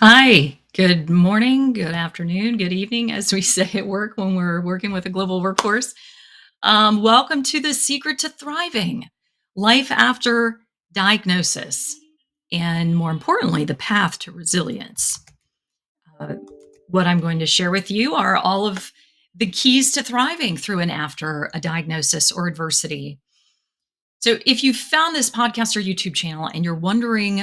Hi, good morning, good afternoon, good evening, as we say at work when we're working with a global workforce. Welcome to The Secret to Thriving Life After Diagnosis, and more importantly, the path to resilience. Uh, what I'm going to share with you are all of the keys to thriving through and after a diagnosis or adversity. So, if you found this podcast or YouTube channel and you're wondering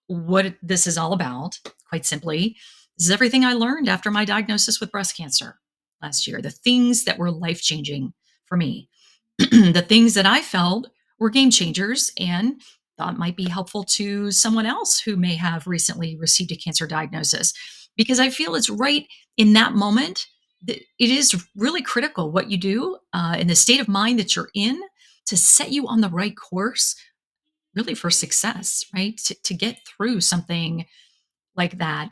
what this is all about, quite simply, this is everything I learned after my diagnosis with breast cancer last year. The things that were life changing for me, the things that I felt were game changers and thought might be helpful to someone else who may have recently received a cancer diagnosis. Because I feel it's right in that moment that it is really critical what you do in the state of mind that you're in to set you on the right course, really for success, right? To get through something like that.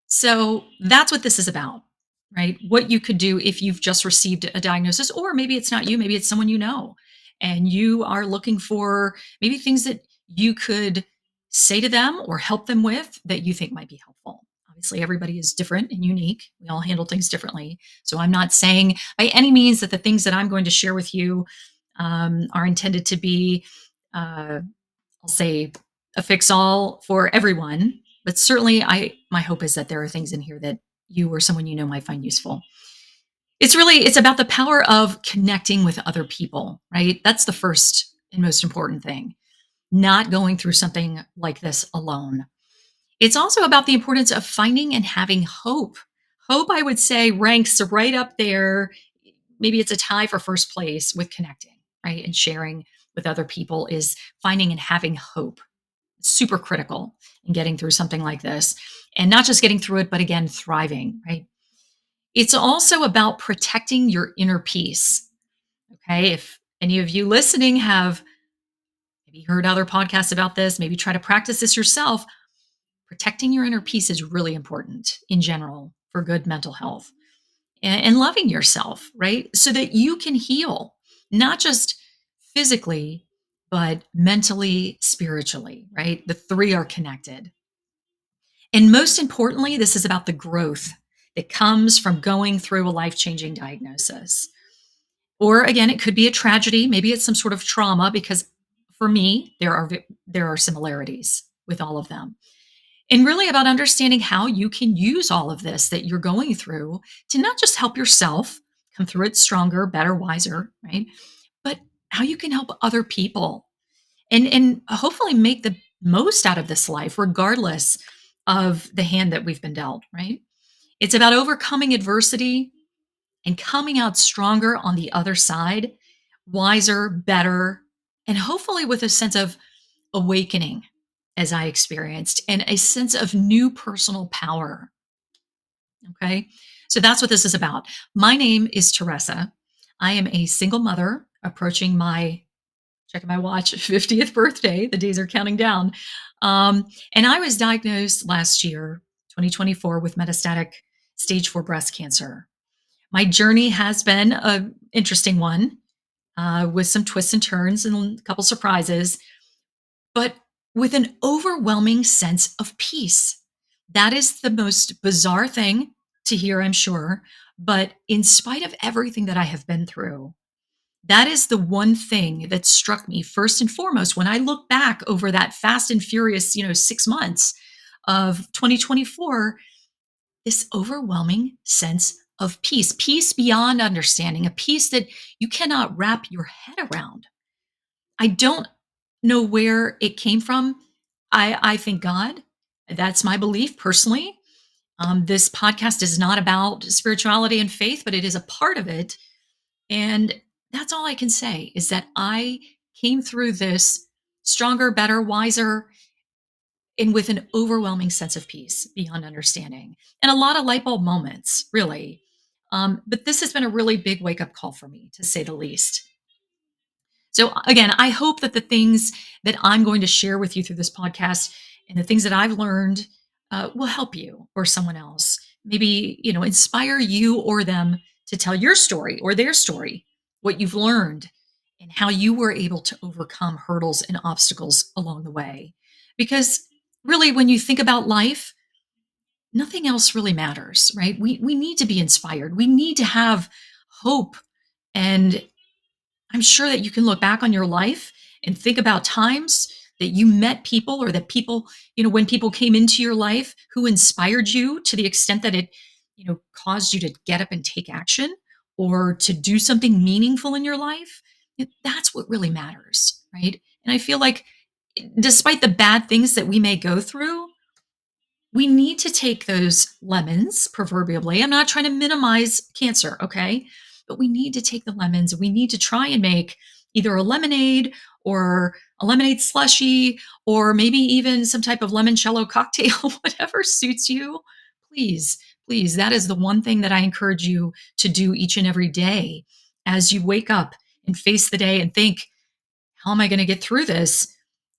So that's what this is about, right? What you could do if you've just received a diagnosis, or maybe it's not you, maybe it's someone you know, and you are looking for maybe things that you could say to them or help them with that you think might be helpful. Obviously, everybody is different and unique. We all handle things differently. So I'm not saying by any means that the things that I'm going to share with you are intended to be I'll say a fix all for everyone, but certainly my hope is that there are things in here that you or someone you know might find useful. It's about the power of connecting with other people, right? That's the first and most important thing. Not going through something like this alone. It's also about the importance of finding and having hope. Hope, I would say, ranks right up there. Maybe it's a tie for first place with connecting, right? And sharing with other people is finding and having hope, super critical in getting through something like this. And not just getting through it, but again, thriving, right? It's also about protecting your inner peace. Okay. If any of you listening have maybe heard other podcasts about this, maybe try to practice this yourself, protecting your inner peace is really important in general for good mental health and loving yourself, right? So that you can heal, not just physically, but mentally, spiritually, right? The three are connected. And most importantly, this is about the growth that comes from going through a life changing diagnosis. Or again, it could be a tragedy. Maybe it's some sort of trauma, because for me, there are similarities with all of them. And really about understanding how you can use all of this that you're going through to not just help yourself come through it stronger, better, wiser, right? But how you can help other people and hopefully make the most out of this life regardless of the hand that we've been dealt, right? It's about overcoming adversity and coming out stronger on the other side, wiser, better, and hopefully with a sense of awakening as I experienced and a sense of new personal power. Okay. So that's what this is about. My name is Teresa. I am a single mother approaching my checking my watch 50th birthday. The days are counting down. And I was diagnosed last year, 2024, with metastatic stage 4 breast cancer. My journey has been an interesting one with some twists and turns and a couple surprises, but with an overwhelming sense of peace. That is the most bizarre thing to hear, I'm sure. But in spite of everything that I have been through, that is the one thing that struck me first and foremost when I look back over that fast and furious, 6 months of 2024, this overwhelming sense of peace, peace beyond understanding, a peace that you cannot wrap your head around. I don't know where it came from. I think God. That's my belief personally. This podcast is not about spirituality and faith, but it is a part of it. And that's all I can say is that I came through this stronger, better, wiser, and with an overwhelming sense of peace beyond understanding and a lot of light bulb moments, really. But this has been a really big wake up call for me, to say the least. So, again, I hope that the things that I'm going to share with you through this podcast and the things that I've learned will help you or someone else. Maybe, inspire you or them to tell your story or their story, what you've learned, and how you were able to overcome hurdles and obstacles along the way. Because Really, when you think about life, nothing else really matters, right? We need to be inspired. We need to have hope. And I'm sure that you can look back on your life and think about times that you met people or that people, when people came into your life who inspired you to the extent that it, caused you to get up and take action or to do something meaningful in your life. That's what really matters, right? And I feel like despite the bad things that we may go through, we need to take those lemons, proverbially. I'm not trying to minimize cancer, okay? But we need to take the lemons. We need to try and make either a lemonade or a lemonade slushy or maybe even some type of limoncello cocktail, whatever suits you. Please, please, that is the one thing that I encourage you to do each and every day as you wake up and face the day and think, how am I going to get through this?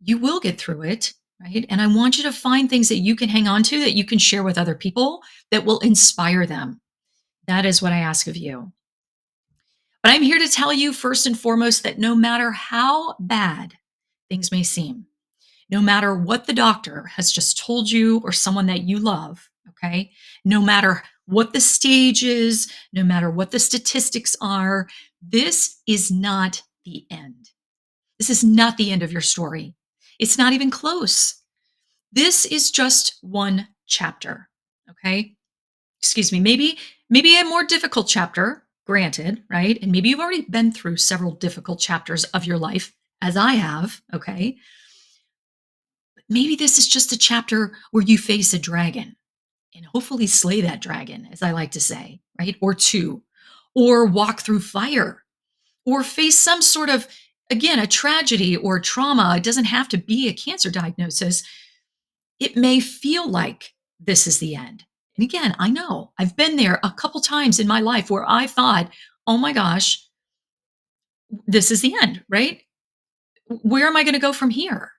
You will get through it, right? And I want you to find things that you can hang on to that you can share with other people that will inspire them. That is what I ask of you. But I'm here to tell you first and foremost that no matter how bad things may seem, no matter what the doctor has just told you or someone that you love, okay? No matter what the stage is, no matter what the statistics are, this is not the end. This is not the end of your story. It's not even close. This is just one chapter, okay? Excuse me. Maybe a more difficult chapter, granted, right? And maybe you've already been through several difficult chapters of your life as I have, okay? But maybe this is just a chapter where you face a dragon and hopefully slay that dragon, as I like to say, right? Or two, or walk through fire or face some sort of, again, a tragedy or trauma. It doesn't have to be a cancer diagnosis. It may feel like this is the end. And again, I know I've been there a couple times in my life where I thought, oh my gosh, this is the end, right? Where am I going to go from here?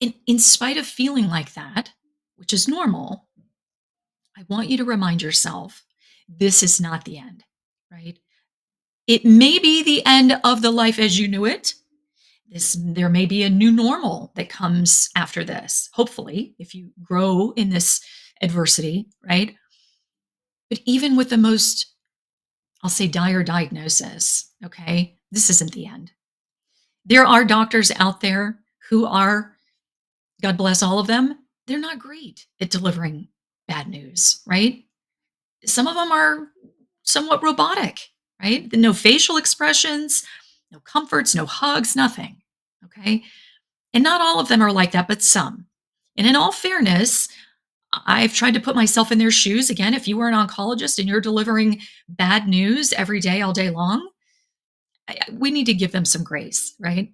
In spite of feeling like that, which is normal, I want you to remind yourself this is not the end, right? It may be the end of the life as you knew it. There may be a new normal that comes after this, hopefully, if you grow in this adversity, right? But even with the most, I'll say, dire diagnosis, okay, this isn't the end. There are doctors out there who are, God bless all of them, they're not great at delivering bad news, right? Some of them are somewhat robotic, right? No facial expressions, no comforts, no hugs, nothing, okay? And not all of them are like that, but some. And in all fairness, I've tried to put myself in their shoes. Again, if you were an oncologist and you're delivering bad news every day, all day long, we need to give them some grace, right?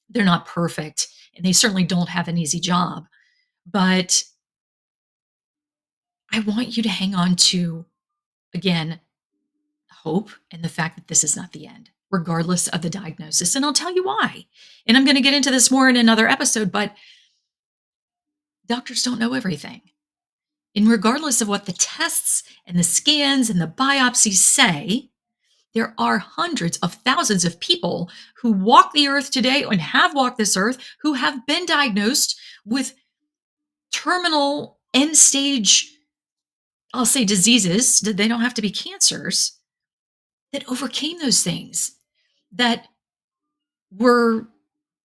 They're not perfect and they certainly don't have an easy job. But I want you to hang on to, again, hope and the fact that this is not the end, regardless of the diagnosis. And I'll tell you why. And I'm going to get into this more in another episode, but doctors don't know everything. And regardless of what the tests and the scans and the biopsies say, there are hundreds of thousands of people who walk the earth today and have walked this earth who have been diagnosed with terminal end stage, I'll say diseases, they don't have to be cancers, that overcame those things, that were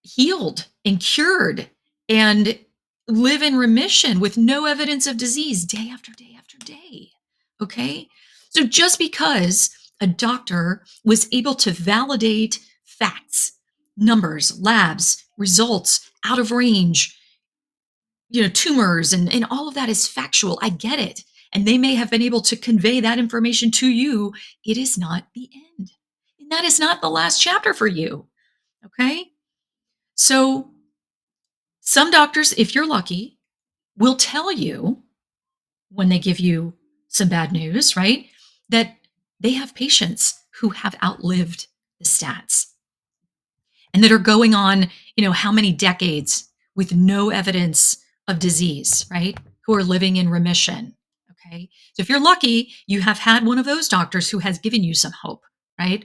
healed and cured and live in remission with no evidence of disease day after day after day. Okay? So just because a doctor was able to validate facts, numbers, labs, results, out of range, tumors and all of that is factual. I get it. And they may have been able to convey that information to you. It is not the end. And that is not the last chapter for you. Okay? So some doctors, if you're lucky, will tell you when they give you some bad news, right? That they have patients who have outlived the stats and that are going on, how many decades with no evidence of disease, right? Who are living in remission. Okay. So if you're lucky, you have had one of those doctors who has given you some hope, right?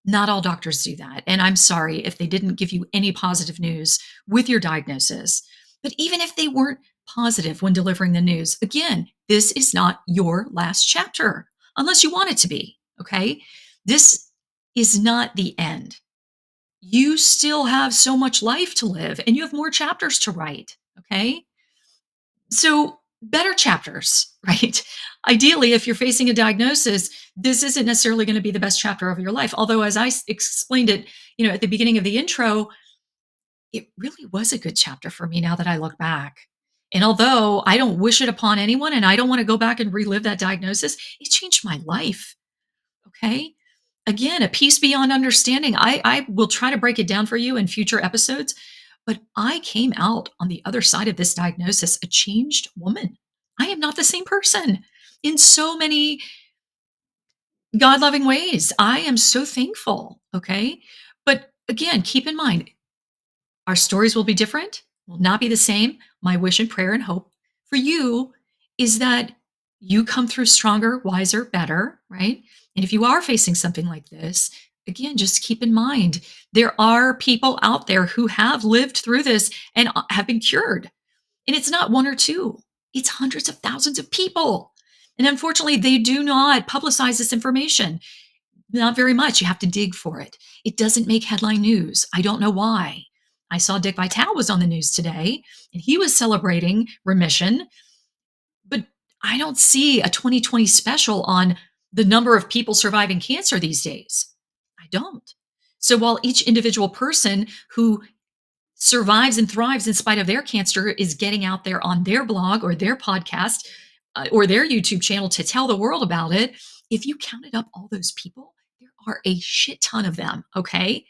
Not all doctors do that. And I'm sorry if they didn't give you any positive news with your diagnosis. But even if they weren't positive when delivering the news. Again, this is not your last chapter unless you want it to be. Okay. This is not the end. You still have so much life to live and you have more chapters to write. Okay. So, better chapters, right? Ideally, if you're facing a diagnosis, this isn't necessarily going to be the best chapter of your life. Although, as explained it, at the beginning of the intro, it really was a good chapter for me now that I look back. And although I don't wish it upon anyone and I don't want to go back and relive that diagnosis, it changed my life. Okay. Again, a peace beyond understanding. I will try to break it down for you in future episodes, but I came out on the other side of this diagnosis a changed woman. I am not the same person in so many God loving ways. I am so thankful. Okay. But again, keep in mind, our stories will be different, will not be the same. My wish and prayer and hope for you is that you come through stronger, wiser, better, right? And if you are facing something like this, again, just keep in mind there are people out there who have lived through this and have been cured. And it's not one or two, it's hundreds of thousands of people. And unfortunately, they do not publicize this information. Not very much. You have to dig for it. It doesn't make headline news. I don't know why. I saw Dick Vitale was on the news today and he was celebrating remission, but I don't see a 2020 special on the number of people surviving cancer these days. I don't. So while each individual person who survives and thrives in spite of their cancer is getting out there on their blog or their podcast or their YouTube channel to tell the world about it, if you counted up all those people, there are a shit ton of them. Okay.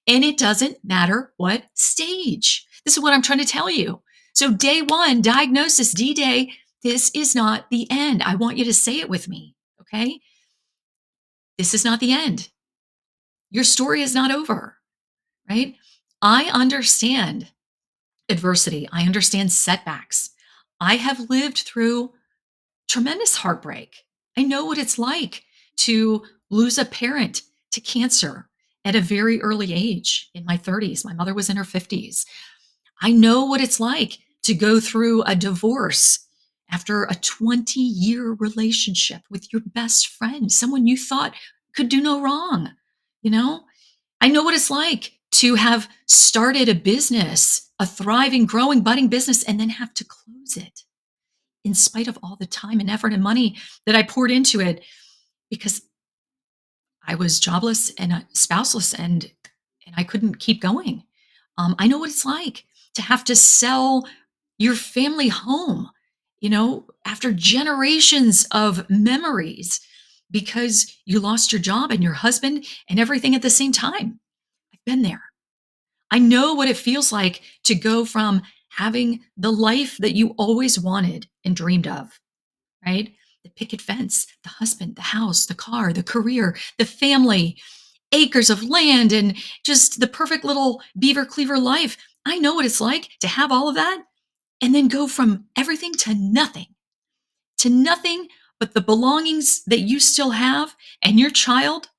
And it doesn't matter what stage. This is what I'm trying to tell you. So, day one, diagnosis, D Day, this is not the end. I want you to say it with me. Okay. This is not the end. Your story is not over, right? I understand adversity. I understand setbacks. I have lived through tremendous heartbreak. I know what it's like to lose a parent to cancer at a very early age in my 30s. My mother was in her 50s. I know what it's like to go through a divorce after a 20-year relationship with your best friend, someone you thought could do no wrong. You know, I know what it's like to have started a business, a thriving, growing, budding business, and then have to close it in spite of all the time and effort and money that I poured into it because I was jobless and spouseless and I couldn't keep going. I know what it's like to have to sell your family home, after generations of memories because you lost your job and your husband and everything at the same time. I've been there. I know what it feels like to go from having the life that you always wanted and dreamed of, right? The picket fence, the husband, the house, the car, the career, the family, acres of land, and just the perfect little beaver cleaver life. I know what it's like to have all of that and then go from everything to nothing but the belongings that you still have and your child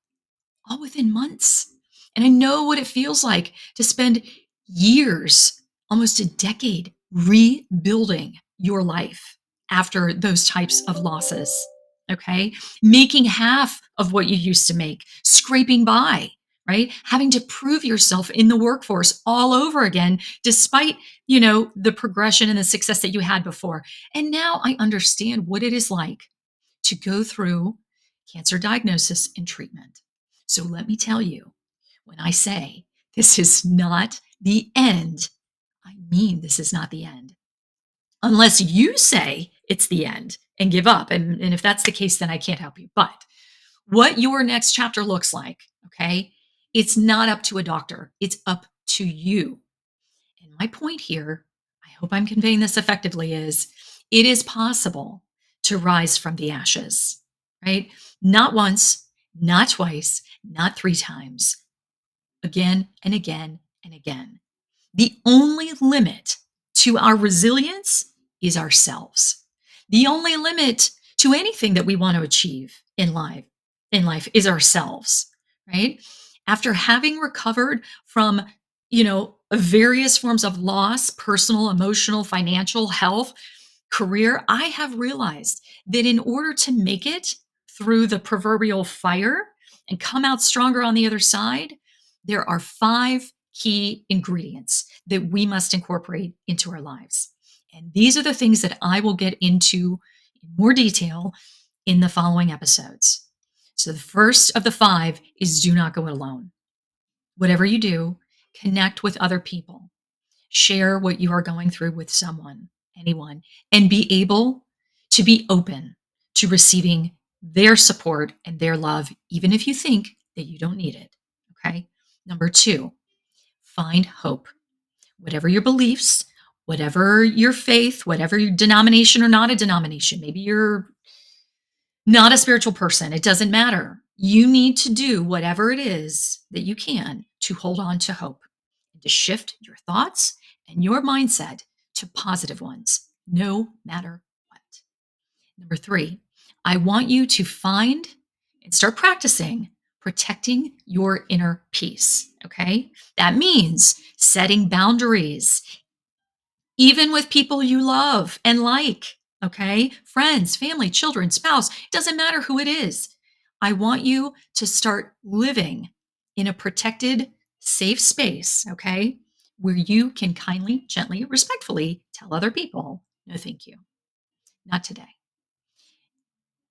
all within months. And I know what it feels like to spend years, almost a decade, rebuilding your life after those types of losses. Okay. Making half of what you used to make, scraping by, right? Having to prove yourself in the workforce all over again, despite, the progression and the success that you had before. And now I understand what it is like to go through cancer diagnosis and treatment. So let me tell you, when I say this is not the end, I mean this is not the end. Unless you say it's the end and give up. And if that's the case, then I can't help you. But what your next chapter looks like, okay, it's not up to a doctor, it's up to you. And my point here, I hope I'm conveying this effectively, is it is possible to rise from the ashes, right? Not once, not twice, not three times, again and again and again. The only limit to our resilience is ourselves. The only limit to anything that we want to achieve in life is ourselves, right? After having recovered from, various forms of loss, personal, emotional, financial, health, career, I have realized that in order to make it through the proverbial fire and come out stronger on the other side, there are 5 key ingredients that we must incorporate into our lives. And these are the things that I will get into in more detail in the following episodes. So the first of the 5 is do not go it alone. Whatever you do, connect with other people. Share what you are going through with someone, anyone, and be able to be open to receiving their support and their love, even if you think that you don't need it. Okay. Number 2, find hope. Whatever your beliefs, whatever your faith, whatever your denomination or not a denomination, maybe you're not a spiritual person, it doesn't matter. You need to do whatever it is that you can to hold on to hope and to shift your thoughts and your mindset to positive ones, no matter what. Number 3, I want you to find and start practicing protecting your inner peace. Okay. That means setting boundaries, even with people you love and like, okay? Friends, family, children, spouse, it doesn't matter who it is. I want you to start living in a protected, safe space, okay? Where you can kindly, gently, respectfully tell other people, no, thank you, not today.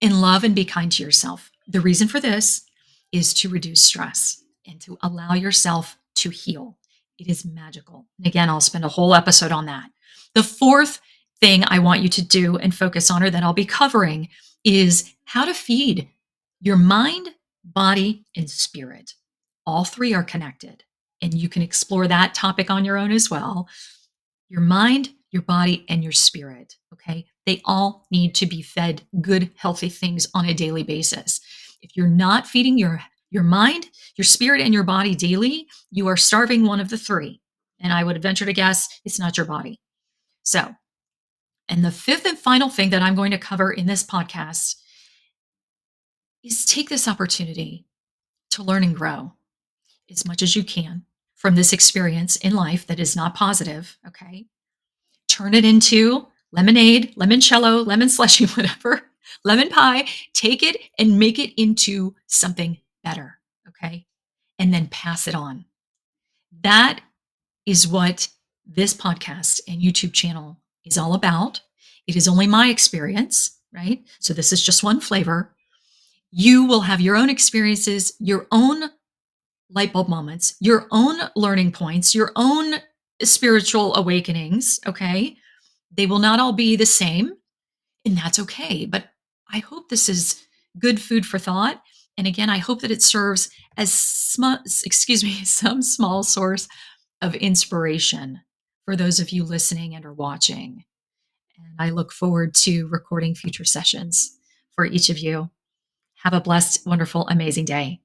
And love and be kind to yourself. The reason for this is to reduce stress and to allow yourself to heal. It is magical. And again, I'll spend a whole episode on that. The fourth thing I want you to do and focus on, or that I'll be covering, is how to feed your mind, body, and spirit. All 3 are connected. And you can explore that topic on your own as well. Your mind, your body, and your spirit. Okay. They all need to be fed good, healthy things on a daily basis. If you're not feeding your mind, your spirit, and your body daily, you are starving one of the 3. And I would venture to guess it's not your body. So, and the 5th and final thing that I'm going to cover in this podcast is take this opportunity to learn and grow as much as you can from this experience in life that is not positive. Okay. Turn it into lemonade, limoncello, lemon slushy, whatever, lemon pie. Take it and make it into something better. Okay. And then pass it on. That is what this podcast and YouTube channel is all about. It is only my experience, right? So this is just one flavor. You will have your own experiences, your own light bulb moments, your own learning points, your own spiritual awakenings. Okay. They will not all be the same, and that's okay. But I hope this is good food for thought. And again, I hope that it serves as some small source of inspiration for those of you listening and or watching. And I look forward to recording future sessions for each of you. Have a blessed, wonderful, amazing day.